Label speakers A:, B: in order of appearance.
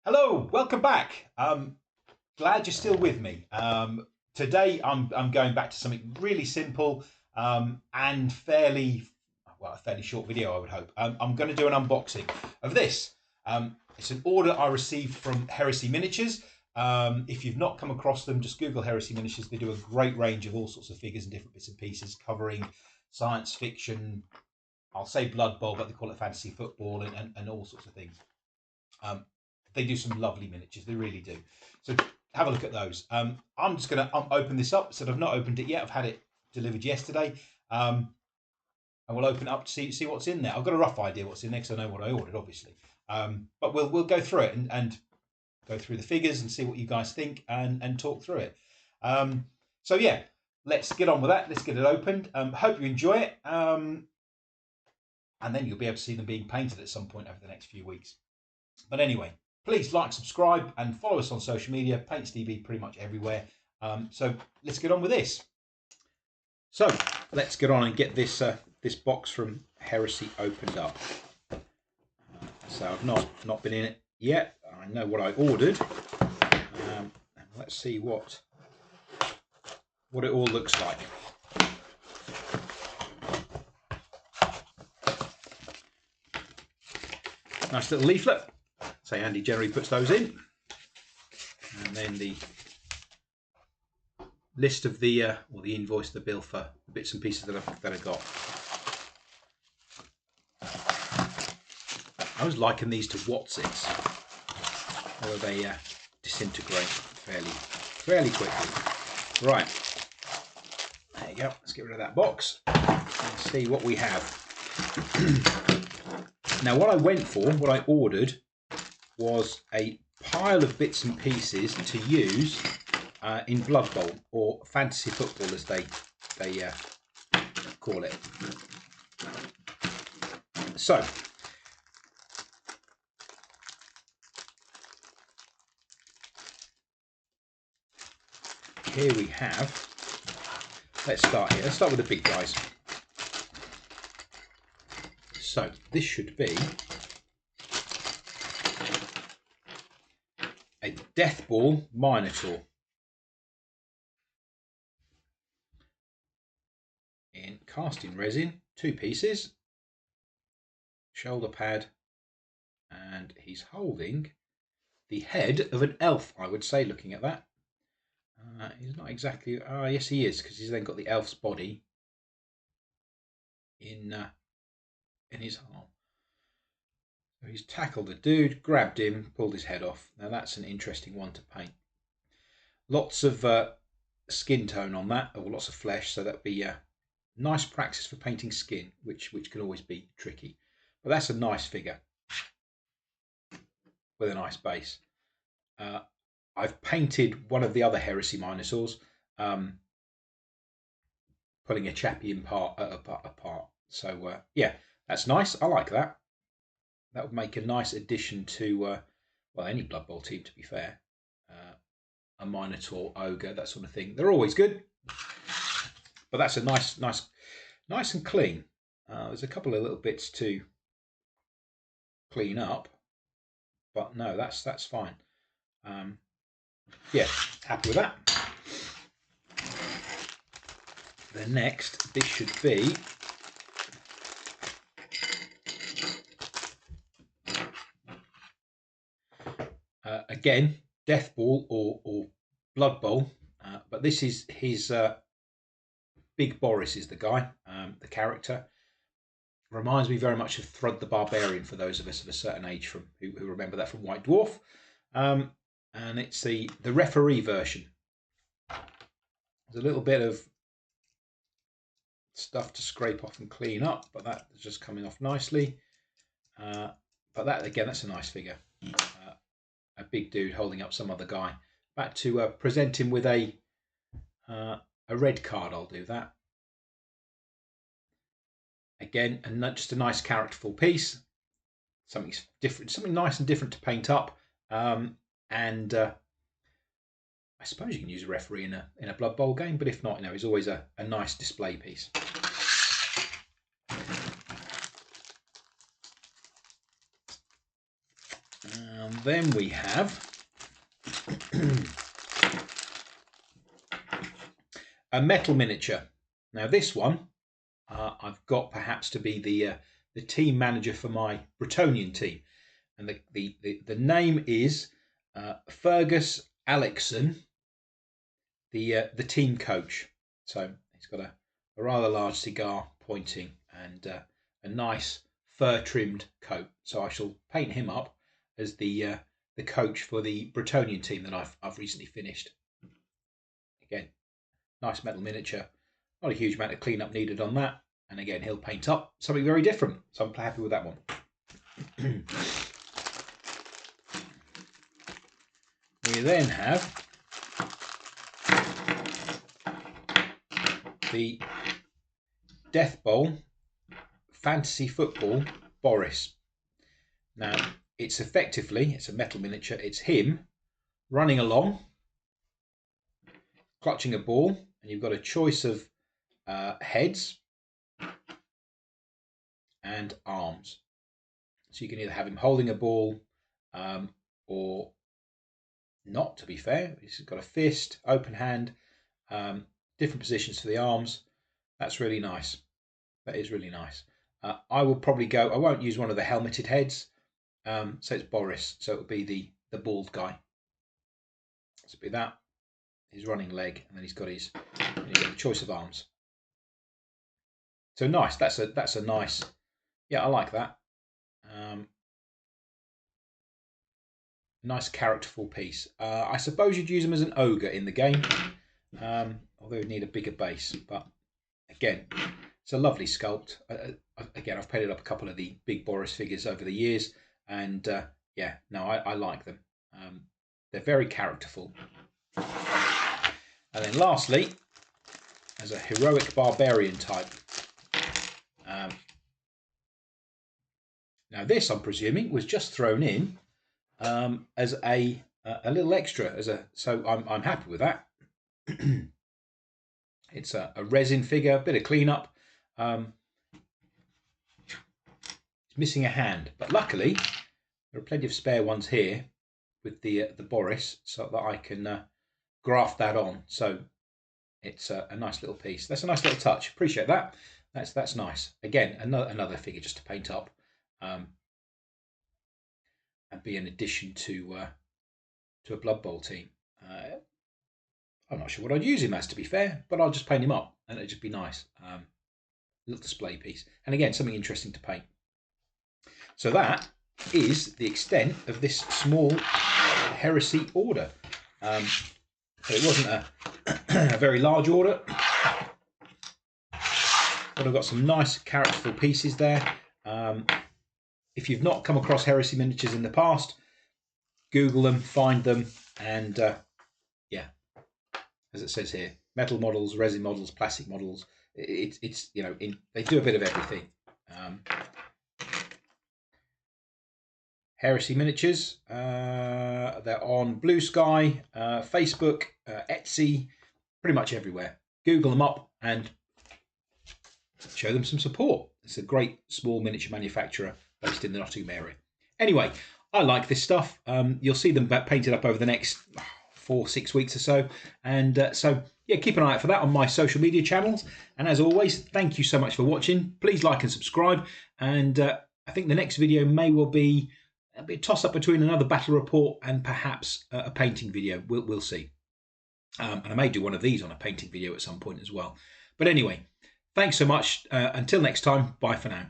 A: Hello, welcome back. Glad you're still with me. Today I'm going back to something really simple and a fairly short video, I would hope. I'm going to do an unboxing of this. It's an order I received from Heresy Miniatures. If you've not come across them, just Google Heresy Miniatures. They do a great range of all sorts of figures and different bits and pieces, covering science fiction. I'll say Blood Bowl, but they call it fantasy football and all sorts of things. They do some lovely miniatures, they really do. So have a look at those. I'm just going to open this up. So I've not opened it yet. I've had it delivered yesterday. And we'll open it up to see what's in there. I've got a rough idea what's in there because I know what I ordered, obviously. But we'll go through it and go through the figures and see what you guys think and talk through it. So yeah, let's get on with that. Let's get it opened. Hope you enjoy it. And then you'll be able to see them being painted at some point over the next few weeks. But anyway, please like, subscribe, and follow us on social media. PaintsDB pretty much everywhere. So let's get on with this. So let's get on and get this this box from Heresy opened up. So I've not been in it yet. I know what I ordered. And let's see what it all looks like. Nice little leaflet. So Andy generally puts those in, and then the list of the or the invoice, the bill for the bits and pieces that I got. I was liking these to Watsits, although they disintegrate fairly quickly. Right, there you go. Let's get rid of that box and see what we have. Now, what I ordered was a pile of bits and pieces to use in Blood Bowl, or fantasy football as they call it. So here we have, let's start here. Let's start with the big guys. So this should be a Death Ball Minotaur in casting resin, 2 pieces, shoulder pad, and he's holding the head of an elf, I would say, looking at that. He's not exactly, yes he is, because he's then got the elf's body in his arm. So he's tackled the dude, grabbed him, pulled his head off. Now that's an interesting one to paint. Lots of skin tone on that, or lots of flesh, so that'd be nice practice for painting skin, which can always be tricky. But that's a nice figure with a nice base. I've painted one of the other Heresy Minotaurs, pulling a chappy apart. So yeah, that's nice. I like that. That would make a nice addition to well, any Blood Bowl team, to be fair. A Minotaur, Ogre, that sort of thing. They're always good, but that's a nice and clean. There's a couple of little bits to clean up, but no, that's fine. Yeah, happy with that. Then next, this should be again Death Ball or Blood Bowl, but this is his Big Boris is the guy, the character. Reminds me very much of Thrudd the Barbarian, for those of us of a certain age from who remember that from White Dwarf. And it's the referee version. There's a little bit of stuff to scrape off and clean up, but that is just coming off nicely. But that, again, that's a nice figure. A big dude holding up some other guy. Back to present him with a red card. I'll do that. Again, and just a nice characterful piece. Something different, something nice and different to paint up. And I suppose you can use a referee in a Blood Bowl game, but if not, you know, it's always a nice display piece. Then we have a metal miniature. Now this one I've got perhaps to be the team manager for my Bretonian team, and the name is Fergus Alexson, the team coach. So he's got a rather large cigar pointing and a nice fur trimmed coat. So I shall paint him up as the coach for the Bretonian team that I've recently finished. Again, nice metal miniature, not a huge amount of cleanup needed on that, and again he'll paint up something very different, so I'm happy with that one. We then have the Death Bowl Fantasy Football Boris. Now it's a metal miniature. It's him running along, clutching a ball, and you've got a choice of heads and arms. So you can either have him holding a ball or not, to be fair. He's got a fist, open hand, different positions for the arms. That's really nice. That is really nice. I will probably go, I won't use one of the helmeted heads. So it's Boris, so it'll be the bald guy. So it'll be that, his running leg, and then he's got the choice of arms. So nice. That's a nice. Yeah, I like that. Nice characterful piece. I suppose you'd use him as an ogre in the game, although you'd need a bigger base. But again, it's a lovely sculpt. Again, I've painted up a couple of the Big Boris figures over the years, and yeah, no, I like them. They're very characterful. And then lastly, as a heroic barbarian type. Now this, I'm presuming, was just thrown in as a little extra. So I'm happy with that. It's a resin figure, bit of cleanup. It's missing a hand, but luckily there are plenty of spare ones here with the Boris, so that I can graft that on. So it's a nice little piece. That's a nice little touch. Appreciate that. That's nice. Again, another figure just to paint up, and be an addition to a Blood Bowl team. I'm not sure what I'd use him as, to be fair, but I'll just paint him up, and it'd just be nice. Little display piece, and again something interesting to paint. So that is the extent of this small Heresy order. So it wasn't a very large order, but I've got some nice characterful pieces there. If you've not come across Heresy Miniatures in the past, Google them, find them, and yeah, as it says here, metal models, resin models, plastic models. It's you know, they do a bit of everything. Heresy Miniatures. They're on Blue Sky, Facebook, Etsy, pretty much everywhere. Google them up and show them some support. It's a great small miniature manufacturer based in the Nottingham area. Anyway, I like this stuff. You'll see them painted up over the next 4-6 weeks or so. And so, yeah, keep an eye out for that on my social media channels. And as always, thank you so much for watching. Please like and subscribe. And I think the next video may well be a toss-up between another battle report and perhaps a painting video. We'll see. And I may do one of these on a painting video at some point as well. But anyway, thanks so much. Until next time, bye for now.